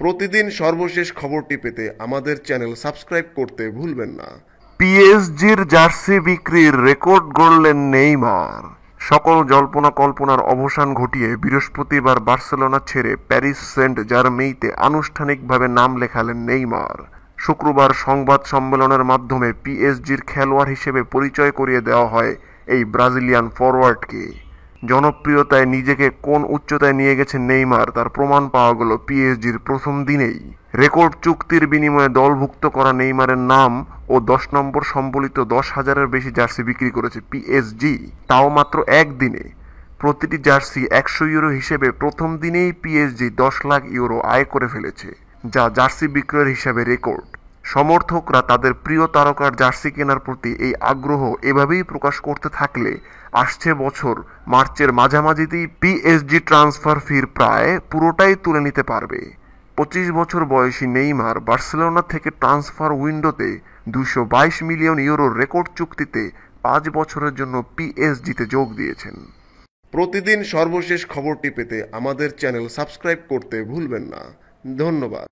প্রতিদিন সর্বশেষ খবরটি পেতে আমাদের চ্যানেল সাবস্ক্রাইব করতে ভুলবেন না। পিএসজির জার্সি বিক্রির রেকর্ড গড়লেন নেইমার। সকল জল্পনা কল্পনার অবসান ঘটিয়ে বৃহস্পতিবার বার্সেলোনা ছেড়ে প্যারিস সেন্ট জার্মেইতে আনুষ্ঠানিকভাবে নাম লেখালেন নেইমার। শুক্রবার সংবাদ সম্মেলনের মাধ্যমে পিএসজির খেলোয়াড় হিসেবে পরিচয় করিয়ে দেওয়া হয় এই ব্রাজিলিয়ান ফরোয়ার্ডকে। জনপ্রিয়তায় নিজেকে কোন উচ্চতায় নিয়ে গেছেন নেইমার তার প্রমাণ পাওয়া গেল পিএসজির প্রথম দিনেই। রেকর্ড চুক্তির বিনিময়ে দলভুক্ত করা নেইমারের নাম ও 10 নম্বর সম্বলিত 10,000-এর বেশি জার্সি বিক্রি করেছে পিএসজি, তাও মাত্র একদিনে। প্রতিটি জার্সি 100 ইউরো হিসেবে প্রথম দিনেই পিএসজি 10 লাখ ইউরো আয় করে ফেলেছে, যা জার্সি বিক্রয়ের হিসাবে রেকর্ড। সমর্থকরা তাদের প্রিয় তারকার জার্সি কেনার প্রতি এই আগ্রহ এভাবেই প্রকাশ করতে থাকলে আসছে বছর মার্চের মাঝামাঝিতেই পিএসজি ট্রান্সফার ফির প্রায় পুরোটাই তুলে নিতে পারবে। 25 বছর বয়সী নেইমার বার্সেলোনা থেকে ট্রান্সফার উইন্ডোতে 222 মিলিয়ন ইউরোর রেকর্ড চুক্তিতে 5 বছরের জন্য পিএসজিতে যোগ দিয়েছেন। প্রতিদিন সর্বশেষ খবরটি পেতে আমাদের চ্যানেল সাবস্ক্রাইব করতে ভুলবেন না। ধন্যবাদ।